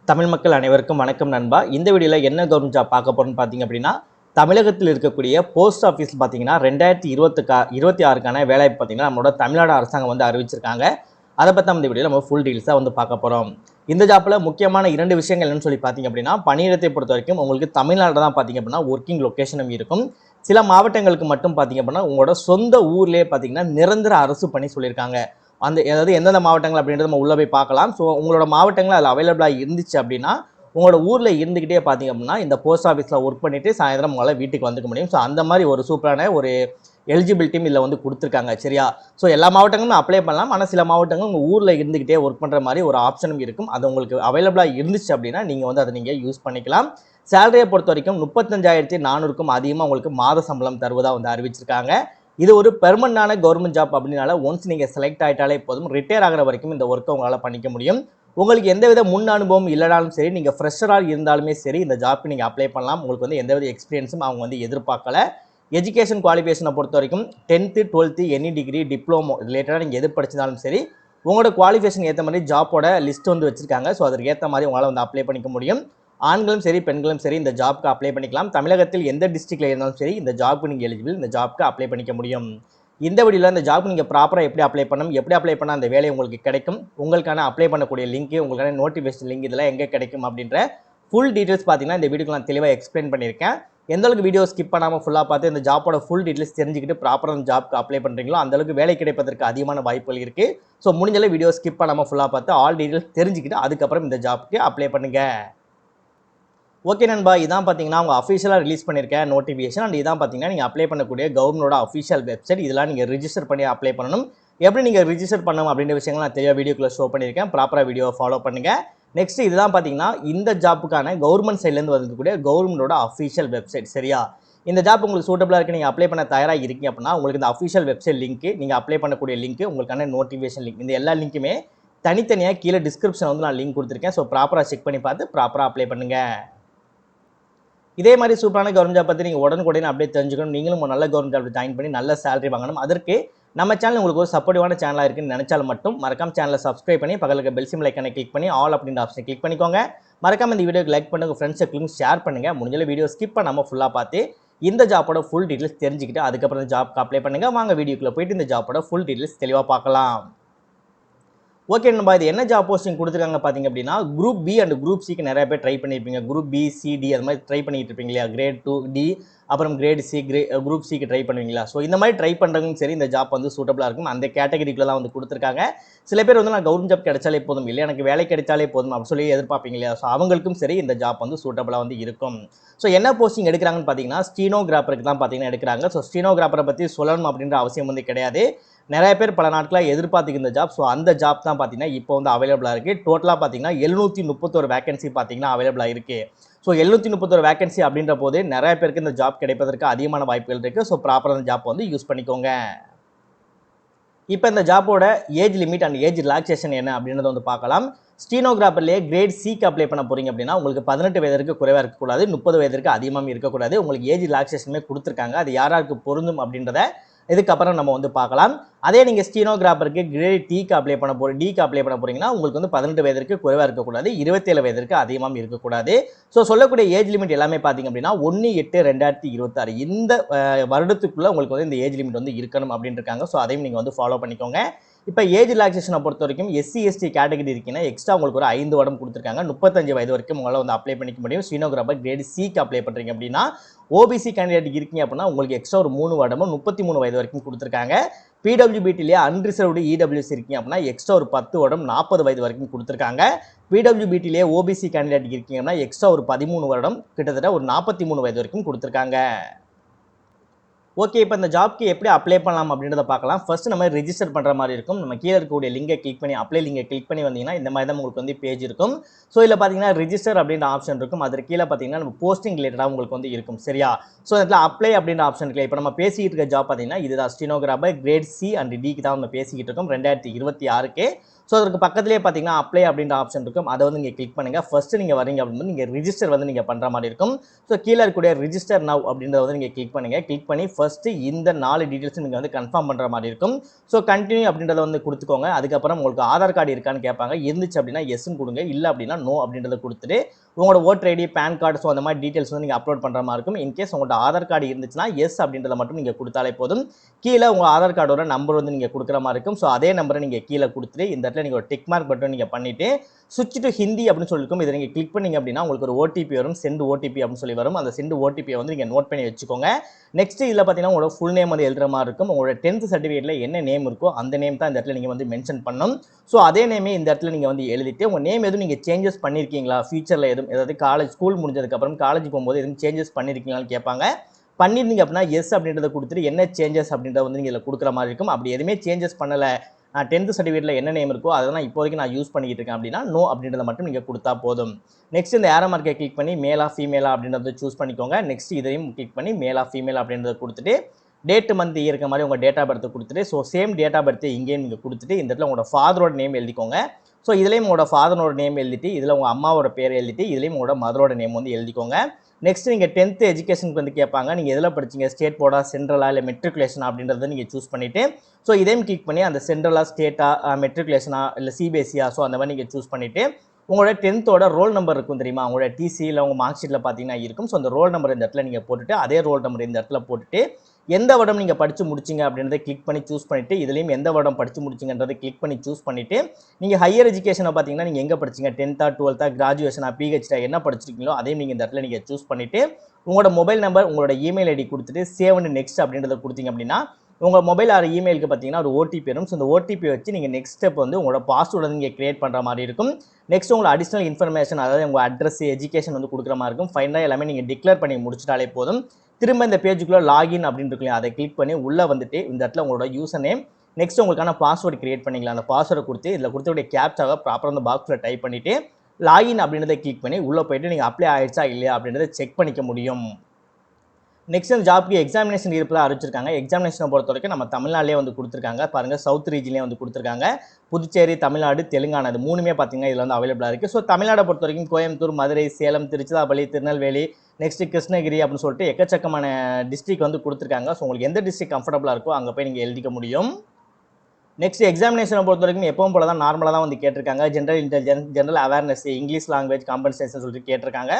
தமிழ் மக்கள் அனைவருக்கும் வணக்கம் நண்பா. இந்த வீடியோவில் என்ன கவர்மெண்ட் ஜாப் பார்க்க போகிறோம்னு பார்த்தீங்க அப்படின்னா, தமிழகத்தில் இருக்கக்கூடிய போஸ்ட் ஆஃபீஸ் பார்த்தீங்கன்னா 2026க்கான வேலைவாய்ப்பு பார்த்தீங்கன்னா நம்மளோட தமிழ்நாடு அரசாங்கம் வந்து அறிவிச்சிருக்காங்க. அதை பற்றி இந்த வீடியோவில் நம்ம ஃபுல் டீல்ஸாக வந்து பார்க்க போகிறோம். இந்த ஜாப்பில் முக்கியமான 2 விஷயங்கள் என்னன்னு சொல்லி பார்த்தீங்க அப்படின்னா, பணியிடத்தை பொறுத்த வரைக்கும் உங்களுக்கு தமிழ்நாடு தான் பார்த்தீங்க அப்படின்னா ஒர்க்கிங் லொக்கேஷனும் இருக்கும். சில மாவட்டங்களுக்கு மட்டும் பார்த்தீங்க அப்படின்னா உங்களோட சொந்த ஊர்லேயே பார்த்தீங்கன்னா நிரந்தர அரசு பணி சொல்லியிருக்காங்க. அதாவது எந்தெந்த மாவட்டங்கள் அப்படின்றத நம்ம உள்ள போய் பார்க்கலாம். ஸோ உங்களோட மாவட்டங்கள் அதில் அவைலபிளாக இருந்துச்சு அப்படின்னா உங்களோட ஊரில் இருந்துக்கிட்டே பார்த்தீங்க அப்படின்னா இந்த போஸ்ட் ஆஃபீஸில் ஒர்க் பண்ணிவிட்டு சாயந்தரம் உங்களால் வீட்டுக்கு வந்துக்க முடியும். ஸோ அந்த மாதிரி ஒரு சூப்பரான ஒரு எலிஜிபிலிட்டியும் இதில் வந்து கொடுத்துருக்காங்க. சரியா? ஸோ எல்லா மாவட்டங்களும் அப்ளை பண்ணலாம். ஆனால் சில மாவட்டங்கள் உங்கள் ஊரில் இருந்துக்கிட்டே ஒர்க் பண்ணுற மாதிரி ஒரு ஆப்ஷனும் இருக்கும். அது உங்களுக்கு அவைலபிளாக இருந்துச்சு அப்படின்னா நீங்கள் வந்து அதை நீங்கள் யூஸ் பண்ணிக்கலாம். சேலரியை பொறுத்த வரைக்கும் 35,400க்கும் அதிகமாக உங்களுக்கு மாத சம்பளம் தருவதாக வந்து அறிவிச்சிருக்காங்க. இது ஒரு பெர்மனண்டான கவர்மெண்ட் ஜாப் அப்படினால ஒன்ஸ் நீங்கள் செலக்ட் ஆகிட்டாலே போதும், ரிட்டையர் ஆகிற வரைக்கும் இந்த ஒர்க்கை உங்களால் பண்ணிக்க முடியும். உங்களுக்கு எந்தவித முன் அனுபவம் இல்லைனாலும் சரி, நீங்கள் ஃப்ரெஷராக இருந்தாலுமே சரி இந்த ஜாப்க்கு நீங்கள் அப்ளை பண்ணலாம். உங்களுக்கு வந்து எந்தவித எக்ஸ்பீரியன்ஸும் அவங்க வந்து எதிர்பார்க்கல. எஜுகேஷன் குவாலிஃபிகேஷனை பொறுத்த வரைக்கும் 10th 12th any degree diploma ரிலேட்டடாக நீங்கள் எது படிச்சிருந்தாலும் சரி, உங்களோட குவாலிஃபிகேஷன் ஏற்ற மாதிரி ஜாப்போட லிஸ்ட் வந்து வச்சுருக்காங்க. ஸோ அதற்கு ஏற்ற மாதிரி உங்களால் வந்து அப்ளை பண்ணிக்க முடியும். ஆண்களும் சரி பெண்களும் சரி இந்த ஜாப்க்கு அப்ளை பண்ணிக்கலாம். தமிழகத்தில் எந்த டிஸ்ட்ரிக்ட்ல இருந்தாலும் சரி இந்த ஜாப்க்கு நீங்கள் எலிஜிபிள், இந்த ஜாப்க்கு அப்ளை பண்ணிக்க முடியும். இந்த வீடியோவில் இந்த ஜாப்க்கு நீங்கள் ப்ராப்பராக எப்படி அப்ளை பண்ணணும், எப்படி அப்ளை பண்ணால் அந்த வேலை உங்களுக்கு கிடைக்கும், உங்களுக்கான அப்ளை பண்ணக்கூடிய லிங்க், உங்களுக்கான நோட்டிஃபிகேஷன் லிங்க் இதெல்லாம் எங்கே கிடைக்கும் அப்படின்ற ஃபுல் டீட்டெயில்ஸ் பார்த்தீங்கன்னா இந்த வீடியோக்கு நான் தெளிவாக எக்ஸ்பிளைன் பண்ணியிருக்கேன். எந்த அளவுக்கு வீடியோ ஸ்கிப் பண்ணாமல் ஃபுல்லாக பார்த்து இந்த ஜாப்போட ஃபுல் டீட்டெயில்ஸ் தெரிஞ்சுக்கிட்டு ப்ராப்பராக அந்த ஜாப்க்கு அப்ளை பண்ணுறீங்களோ அந்தளவுக்கு வேலை கிடைப்பதற்கு அதிகமான வாய்ப்புகள் இருக்குது. ஸோ முடிஞ்சளவு வீடியோ ஸ்கிப் பண்ணாமல் ஃபுல்லாக பார்த்து ஆல் டீட்டெயில்ஸ் தெரிஞ்சுக்கிட்டு அதுக்கப்புறம் இந்த ஜாப்க்கு அப்ளை பண்ணுங்கள். ஓகே நண்பா, இதான் பார்த்தீங்கன்னா அவங்க அஃபிஷியலாக ரிலீஸ் பண்ணியிருக்க நோட்டிஃபிகேஷன். அண்ட் இதான் பார்த்தீங்கன்னா நீங்கள் அப்ளை பண்ணக்கூடிய கவர்மெண்டோட அஃபிஷியல் வெப்சைட். இதெல்லாம் நீங்கள் ரிஜிஸ்டர் பண்ணி அப்ளை பண்ணணும். எப்படி நீங்கள் ரிஜிஸ்டர் பண்ணணும் அப்படின்ற விஷயங்கள் நான் தெளிவாக வீடியோக்குள்ள ஷோ பண்ணியிருக்கேன். ப்ராப்பராக வீடியோவை ஃபாலோ பண்ணுங்கள். நெக்ஸ்ட் இதுதான் பார்த்தீங்கன்னா இந்த ஜாப்புக்கான கவர்மெண்ட் சைட்லேருந்து வந்துக்கூடிய கவர்மெண்டோட அஃபிஷியல் வெப்சைட். சரியா? இந்த ஜாப் உங்களுக்கு சூட்டபிளாக இருக்குது, நீங்கள் அப்ளை பண்ண தயாராக இருக்கீங்க அப்படின்னா உங்களுக்கு இந்த அஃபிஷியல் வெப்சைட் லிங்க், நீங்கள் அப்ளை பண்ணக்கூடிய லிங்க், உங்களுக்கான நோட்டிஃபிகேஷன் லிங்க், இந்த எல்லா லிங்க்குமே தனித்தனியாக கீழே டிஸ்கிரிப்ஷன் வந்து நான் லிங்க் கொடுத்துருக்கேன். ஸோ ப்ராப்பராக செக் பண்ணி பார்த்து ப்ராப்பராக அப்ளை பண்ணுங்கள். இதே மாதிரி சூப்பரான கவர்மெண்ட் ஜாப் பற்றி நீங்கள் உடனுக்குடனே அப்படியே தெரிஞ்சுக்கணும், நீங்களும் ஒரு நல்ல கவர்மெண்ட் ஜாப் ஜாயின் பண்ணி நல்ல சேலரி வாங்கணும். அதற்கு நம்ம சேனல் உங்களுக்கு ஒரு சப்போர்ட்டிவான சேனலாக இருக்குன்னு நினைச்சாலும் மட்டும் மறக்காம சேனலை சப்ஸ்கிரைப் பண்ணி பக்கத்தில் பெல் சிம்பிள் ஐக்கானை கிளிக் பண்ணி ஆல் அப்படின்ற ஆப்ஷனை கிளிக் பண்ணிக்கோங்க. மறக்காம இந்த வீடியோக்கு லைக் பண்ணுங்க, ஃப்ரெண்ட்ஸ் சர்க்கிளும் ஷேர் பண்ணுங்க. முடிஞ்ச வீடியோ ஸ்கிப் பண்ணாமல் ஃபுல்லாக பார்த்து இந்த ஜாப்போட ஃபுல் டீட்டெயில்ஸ் தெரிஞ்சுக்கிட்டு அதுக்கப்புறம் இந்த ஜாப்க்கு அப்ளை பண்ணுங்க. வாங்க வீடியோக்குள்ள போயிட்டு இந்த ஜாப்போட ஃபுல் டீட்டெயில்ஸ் தெளிவாக பார்க்கலாம். ஓகே நண்பா, இது என்ன ஜாப் போஸ்டிங் கொடுத்துருக்காங்க பார்த்தீங்க அப்படின்னா குரூப் பி அண்ட் குரூப் சிக்கு நிறைய பேர் ட்ரை பண்ணியிருப்பீங்க. குரூப் பி, சி, டி அது மாதிரி ட்ரை பண்ணிட்டு இருப்பீங்க இல்லையா? கிரேட் 2 டி அப்புறம் கிரேட் சி, குரூப் சிக்கு ட்ரை பண்ணுவீங்களா? ஸோ இந்த மாதிரி ட்ரை பண்ணுறதும் சரி இந்த ஜாப் வந்து சூட்டபிளாக இருக்கும். அந்த கேட்டகரிக்குள்ள தான் வந்து கொடுத்துருக்காங்க. சில பேர் வந்து நான் கவர்மெண்ட் ஜாப் கிடைச்சாலே போதும், இல்லை எனக்கு வேலை கிடைச்சாலே போதும் அப்படி சொல்லி எதிர்பார்ப்பீங்க இல்லையா? ஸோ அவங்களுக்கும் சரி இந்த ஜாப் வந்து சூட்டபிளாக வந்து இருக்கும். ஸோ என்ன போஸ்டிங் எடுக்கிறாங்கன்னு பார்த்தீங்கன்னா ஸ்டீனோகிராஃபருக்கு தான் பார்த்தீங்கன்னா எடுக்கிறாங்க. ஸோ ஸ்டீனோகிராஃபரை பற்றி சொல்லணும் அப்படின்ற அவசியம் வந்து கிடையாது. நிறைய பேர் பல நாட்களாக எதிர்பார்த்துக்கு இந்த ஜாப். ஸோ அந்த ஜாப் தான் பார்த்தீங்கன்னா இப்போ வந்து அவைலபிளாக இருக்குது. டோட்டலாக பார்த்தீங்கன்னா 731 வேகன்சி பார்த்தீங்கன்னா அவைலபிளாக இருக்குது. ஸோ 731 வேகன்சி அப்படின்ற போது நிறைய பேருக்கு இந்த ஜாப் கிடைப்பதற்கு அதிகமான வாய்ப்புகள் இருக்குது. ஸோ ப்ராப்பராக இந்த ஜாப் வந்து யூஸ் பண்ணிக்கோங்க. இப்போ இந்த ஜாப்போட age limit and age relaxation என்ன அப்படின்றத வந்து பார்க்கலாம். ஸ்டீனோகிராஃபர்லேயே கிரேட் சிக்கு அப்ளை பண்ண போறீங்க அப்படின்னா உங்களுக்கு 18 வயதிற்கு குறைவாக இருக்கக்கூடாது, 30 வயதிற்கு அதிகமாக இருக்கக்கூடாது. உங்களுக்கு ஏஜ் ரிலாக்ஸேஷனுமே கொடுத்துருக்காங்க. அது யாராருக்கு பொருந்தும் அப்படின்றத இதுக்கப்புறம் நம்ம வந்து பார்க்கலாம். அதே நீங்கள் ஸ்டீனோகிராஃபருக்கு கிரேட் டிக்கு அப்ளை பண்ண டிக்கு அப்ளை பண்ண போறீங்கன்னா உங்களுக்கு வந்து 18 வயதிற்கு குறைவாக இருக்கக்கூடாது, 27 வயதிற்கு அதிகமாக இருக்கக்கூடாது. ஸோ சொல்லக்கூடிய ஏஜ் லிமிட் எல்லாமே பார்த்தீங்க அப்படின்னா 1/8/2026 இந்த வருடத்துக்குள்ள உங்களுக்கு வந்து இந்த ஏஜ் லிமிட் வந்து இருக்கணும் அப்படின்னு இருக்காங்க. ஸோ அதையும் நீங்கள் வந்து ஃபாலோ பண்ணிக்கோங்க. இப்போ ஏஜ் ரிலாக்ஸேஷனை பொறுத்த வரைக்கும் எஸ்சி எஸ்டி கேட்டகரி இருக்குன்னா எக்ஸ்ட்ரா உங்களுக்கு ஒரு 5 வருடம் கொடுத்துருக்காங்க. 35 வயது வரைக்கும் உங்களால் வந்து அப்ளை பண்ணிக்க முடியும். ஸ்டீனோகிராஃபர் கிரேட் சிக்கு அப்ளை பண்ணுறீங்க அப்படின்னா ஓபிசி கேண்டிடேட் இருக்கீங்க அப்படின்னா உங்களுக்கு எக்ஸ்ட்ரா ஒரு 3 வருடமும் 33 வயது வரைக்கும் கொடுத்துருக்காங்க. பிடபிள்யூபிடிலேயே அன்ரிசர்வ்டு இடபிள்யூசி இருக்கீங்க அப்படின்னா எக்ஸ்ட்ரா ஒரு 10 வருடம் 40 வயது வரைக்கும் கொடுத்துருக்காங்க. பிடபிள்யூபிடிலேயே ஓபிசி கேண்டிடேட் இருக்கீங்க அப்படின்னா எக்ஸ்ட்ரா ஒரு 13 வருடம் கிட்டத்தட்ட ஒரு 43 வயது வரைக்கும் கொடுத்துருக்காங்க. ஓகே, இப்போ இந்த ஜாப்க்கு எப்படி அப்ளை பண்ணலாம் அப்படின்றத பார்க்கலாம். ஃபர்ஸ்ட் நம்ம ரிஜிஸ்டர் பண்ணுற மாதிரி இருக்கும். நம்ம கீழே இருக்கக்கூடிய லிங்கை கிளிக் பண்ணி அப்ளை லிங்கை கிளிக் பண்ணி வந்தீங்கன்னா இந்த மாதிரி தான் உங்களுக்கு வந்து பேஜ் இருக்கும். ஸோ இதில் பார்த்தீங்கன்னா ரிஜிஸ்டர் அப்படின்ற ஆப்ஷன் இருக்கும். அதற்கு கீழே பார்த்தீங்கன்னா நம்ம போஸ்டிங் ரிலேட்டடாக உங்களுக்கு வந்து இருக்கும். சரியா? ஸோ இதில் அப்ளை அப்படின்ற ஆப்ஷன் இருக்குல்ல, இப்போ நம்ம பேசிக்கிட்டு இருக்க ஜாப் பார்த்தீங்கன்னா இதுதான் ஸ்டீனோகிராஃபர் கிரேட் சி அண்ட் டிக்கு தான் நம்ம பேசிக்கிட்டு இருக்கோம் 2026க்கு. ஸோ அதற்கு பக்கத்திலேயே பார்த்தீங்கன்னா அப்ளை அப்படின்ற ஆப்ஷன் இருக்கும். அதை வந்து நீங்கள் கிளிக் பண்ணுங்கள். ஃபர்ஸ்ட் நீங்கள் வரீங்க அப்படின்போது நீங்கள் ரிஜிஸ்டர் வந்து நீங்கள் பண்ணுற மாதிரி இருக்கும். ஸோ கீழே இருக்கக்கூடிய ரிஜிஸ்டர் நவ் அப்படின்றத வந்து நீங்கள் கிளிக் பண்ணுங்கள். கிளிக் பண்ணி ஃபர்ஸ்ட் இந்த 4 டீட்டெயில்ஸும் நீங்கள் வந்து கன்ஃபார்ம் பண்ணுற மாதிரி இருக்கும். ஸோ கண்டினியூ அப்படின்றத வந்து கொடுத்துக்கோங்க. அதுக்கப்புறம் உங்களுக்கு ஆதார் கார்டு இருக்கான்னு கேட்பாங்க. இருந்துச்சு அப்படின்னா எஸ்ன்னு கொடுங்க. இல்லை அப்படின்னா நோ அப்படின்றத கொடுத்துட்டு உங்களோட voter ID, pan card, so அந்த மாதிரி டீட்டெயில்ஸ் வந்து நீங்கள் அப்லோட் பண்ணுற மாதிரி இருக்கும். இன்கேஸ் உங்களோட ஆதார் கார்டு இருந்துச்சுன்னா எஸ் அப்படின்றத மட்டும் நீங்கள் கொடுத்தாலே போதும். கீழே உங்கள் ஆதார் கார்டோட நம்பர் வந்து நீங்கள் கொடுக்குற மாதிரி இருக்கும். ஸோ அதே நம்பரை நீங்கள் கீழே கொடுத்துட்டு இந்த இடத்துல நீங்கள் ஒரு டிக் மார்க் பட்டன் நீங்கள் பண்ணிவிட்டு சுவிட்ச் டு ஹிந்தி அப்படின்னு சொல்லியிருக்கும். இதை நீங்கள் கிளிக் பண்ணீங்க அப்படின்னா உங்களுக்கு ஒரு ஓடிபி வரும். சென்ட் ஓடிபி அப்படின்னு சொல்லி வரும். அந்த சென்ட் ஓடிபியை வந்து நீங்கள் நோட் பண்ணி வச்சுக்கோங்க. நெக்ஸ்ட் இதில் பார்த்தீங்கன்னா உங்களோட ஃபுல் நேம் வந்து எழுதுற மாதிரி இருக்கும். உங்களோட 10th சர்டிஃபிகேட்டில் என்ன நேம் இருக்கோ அந்த நேம் தான் இந்த இடத்துல நீங்கள் வந்து மென்ஷன் பண்ணணும். ஸோ அதே நேமே இந்த இடத்துல நீங்கள் வந்து எழுதிட்டு உங்கள் நேம் எதுவும் நீங்கள் சேஞ்சஸ் பண்ணியிருக்கீங்களா, ஃபியூச்சரில் எதுவும், அதாவது காலேஜ் ஸ்கூல் முடிஞ்சதுக்கப்புறம் காலேஜ் போகும்போது எதுவும் சேஞ்சஸ் பண்ணியிருக்கீங்களான்னு கேட்பாங்க. பண்ணியிருந்தீங்க அப்படின்னா எஸ் அப்படின்றத கொடுத்துட்டு என்ன சேஞ்சஸ் அப்படின்றத வந்து நீங்கள் இதில் கொடுக்குற மாதிரி இருக்கும். அப்படி எதுவுமே சேஞ்சஸ் பண்ணலை, 10th சர்டிஃபிகேட்டில் என்ன நேம் இருக்கோ அதெல்லாம் இப்போதைக்கு நான் யூஸ் பண்ணிக்கிட்டு இருக்கேன் அப்படின்னா நோ அப்படின்றத மட்டும் நீங்கள் கொடுத்தா போதும். நெக்ஸ்ட் இந்த ஏரோ மார்க்கை கிளிக் பண்ணி மேலா ஃபீமேலா அப்படின்றத சூஸ் பண்ணிக்கோங்க. நெக்ஸ்ட் இதையும் கிளிக் பண்ணி மேலா ஃபீமேல் அப்படின்றத கொடுத்துட்டு டேட் மந்த் இருக்க மாதிரி உங்கள் டேட் ஆஃப் பர்த் கொடுத்துட்டு so same date of birth இங்கேயும் நீங்கள் கொடுத்துட்டு இந்த இடத்துல உங்களோட ஃபாதரோட நேம் எழுதிக்கோங்க. ஸோ இதுலேயும் உங்களோட ஃபாதரோட நேம் எழுதிட்டு இதில் உங்கள் அம்மாவோட பேர் எழுதிட்டு இதுலேயும் உங்களோட மதரோட நேம் வந்து எழுதிக்கோங்க. நெக்ஸ்ட் நீங்கள் 10th எஜுகேஷனுக்கு வந்து கேட்பாங்க. நீங்கள் எதில் படிச்சிங்க, ஸ்டேட் போர்டா, சென்ட்ரலா, இல்லை மெட்ரிகுலேஷனா அப்படின்றத நீங்கள் சூஸ் பண்ணிவிட்டு ஸோ இதையும் கிளிக் பண்ணி அந்த சென்ட்ரலா, ஸ்டேட்டா, மெட்ரிகுலேஷனா, இல்லை சிபிஎஸ்சியா, ஸோ அந்த மாதிரி நீங்கள் சூஸ் பண்ணிவிட்டு உங்களோட 10th ரோல் நம்பர் இருக்கும் தெரியுமா, உங்களோட டிசி இல்லை உங்கள் மார்க் ஷீட்டில் பார்த்தீங்கன்னா இருக்கும். ஸோ அந்த ரோல் நம்பர் இந்த இடத்துல நீங்கள் போட்டுட்டு அதே ரோல் நம்பர் இந்த இடத்துல போட்டுட்டு எந்த வருடம் நீங்கள் படித்து முடிச்சிங்க அப்படின்றத கிளிக் பண்ணி சூஸ் பண்ணிவிட்டு இதுலேயும் எந்த வருடம் படித்து முடிச்சிங்கன்றதை கிளிக் பண்ணி சூஸ் பண்ணிவிட்டு நீங்கள் ஹையர் எஜுகேஷனை பார்த்தீங்கன்னா நீங்கள் எங்கே படிச்சிங்க, 10th 12th கிராஜுவேஷனா, பிஹெச்டா என்ன படிச்சிருக்கீங்களோ அதையும் நீங்கள் இந்த இடத்துல நீங்கள் சூஸ் பண்ணிவிட்டு உங்களோட மொபைல் நம்பர், உங்களோட இமெயில் ஐடி கொடுத்துட்டு சேவ் அண்ட் நெக்ஸ்ட் அப்படின்றத கொடுத்தீங்க அப்படின்னா உங்கள் மொபைல் ஆர் இமெயிலுக்கு பார்த்தீங்கன்னா ஒரு ஓடிபி வரும். ஸோ இந்த ஓடிபி வச்சு நீங்கள் நெக்ஸ்ட் ஸ்டெப் வந்து உங்களோட பாஸ்வேர்டு வந்து நீங்கள் கிரியேட் பண்ணுற மாதிரி இருக்கும். நெக்ஸ்ட் உங்களோட அடிஷனல் இன்ஃபர்மேஷன், அதாவது உங்கள் அட்ரஸ், எஜுகேஷன் வந்து கொடுக்குற மாதிரி இருக்கும். ஃபைனலாக எல்லாமே நீங்கள் டிக்ளேர் பண்ணி முடிச்சிட்டாலே போதும். திரும்ப இந்த பேஜுக்குள்ளே லாகின் அப்படின்னு இருக்குல்லையா, அதை கிளிக் பண்ணி உள்ளே வந்துட்டு இந்த இடத்துல உங்களோட யூசர் நேம், நெக்ஸ்ட் உங்களுக்கான பாஸ்வேர்டு கிரியேட் பண்ணிக்கலாம். அந்த பாஸ்வேர்டை கொடுத்து இதில் கொடுத்தக்கூடிய கேப்சாவை ப்ராப்பராக அந்த பாக்ஸில் டைப் பண்ணிவிட்டு லாகின் அப்படின்றத கிளிக் பண்ணி உள்ளே போயிட்டு நீங்கள் அப்ளை ஆகிடுச்சா இல்லையா அப்படின்றத செக் பண்ணிக்க முடியும். நெக்ஸ்ட் அந்த ஜாப்க்கு எக்ஸாமினேஷன் இருப்பதாக அறிவிச்சிருக்காங்க. எக்ஸாமினேஷனை பொறுத்த வரைக்கும் நம்ம தமிழ்நாட்டிலே வந்து கொடுத்துருக்காங்க. பாருங்கள், சவுத் ரீஜன்லேயே வந்து கொடுத்துருக்காங்க. புதுச்சேரி, தமிழ்நாடு, தெலுங்கானா இது 3மே பார்த்தீங்கன்னா இதில் வந்து அவைலபிளாக இருக்குது. ஸோ தமிழ்நாடை பொறுத்த வரைக்கும் கோயம்புத்தூர், மதுரை, சேலம், திருச்சிராப்பள்ளி, திருநெல்வேலி, நெக்ஸ்ட் கிருஷ்ணகிரி அப்படின்னு சொல்லிட்டு எக்கச்சக்கமான டிஸ்ட்ரிக்ட் வந்து கொடுத்துருக்காங்க. ஸோ உங்களுக்கு எந்த டிஸ்ட்ரிக்ட் கம்ஃபர்டபுளாக இருக்கோ அங்கே போய் நீங்கள் எழுதிக்க முடியும். நெக்ஸ்ட் எக்ஸாமினேஷனை பொறுத்த வரைக்கும் எப்பவும் போல தான் நார்மலாக தான் வந்து கேட்டிருக்காங்க. General intelligence, general awareness, English language compensation சொல்லிட்டு கேட்டிருக்காங்க.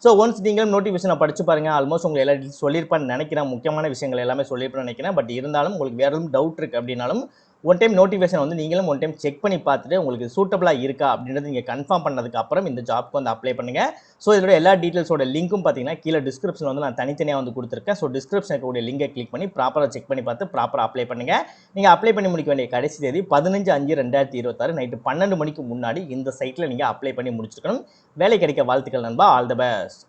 ஸோ ஒன்ஸ் நீங்களும் நோட்டிஃபிகேஷனை படிச்சு பாருங்கள். ஆல்மோஸ்ட் உங்களுக்கு எல்லா டீட்டெயில்ஸ் சொல்லியிருப்பேன்னு நினைக்கிறேன். முக்கியமான விஷயங்கள் எல்லாமே சொல்லியிருப்பேன்னு நினைக்கிறேன். பட் இருந்தாலும் உங்களுக்கு வேறு எதுவும் டவுட் இருக்குது அப்படின்னாலும் ஒன் டைம் நோட்டிஃபிகேஷன் வந்து நீங்களும் ஒன் டைம் செக் பண்ணி பார்த்துட்டு உங்களுக்கு சூட்டபிளாக இருக்கா அப்படின்றது நீங்கள் கன்ஃபார்ம் பண்ணதுக்கு அப்புறம் இந்த ஜாப்க்கு வந்து அப்ளை பண்ணுங்கள். ஸோ இதோட எல்லா டீட்டெயில்ஸோட லிங்க்கும் பார்த்தீங்கன்னா கீழே டிஸ்கிரிப்ஷன் வந்து நான் தனித்தனியாக வந்து கொடுத்துருக்கேன். ஸோ டிஸ்கிரிப்ஷன் இருக்கக்கூடிய லிங்கை கிளிக் பண்ணி ப்ராப்பராக செக் பண்ணி பார்த்து ப்ராப்பராக அப்ளை பண்ணுங்கள். நீங்கள் அப்ளை பண்ணி முடிக்க வேண்டிய கடைசி தேதி 15/5/2026 நைட்டு 12 மணிக்கு முன்னாடி இந்த சைட்டில் நீங்கள் அப்ளை பண்ணி முடிச்சிருக்கணும். வேலை கிடைக்க வாழ்த்துக்கள் நண்பா. All the best.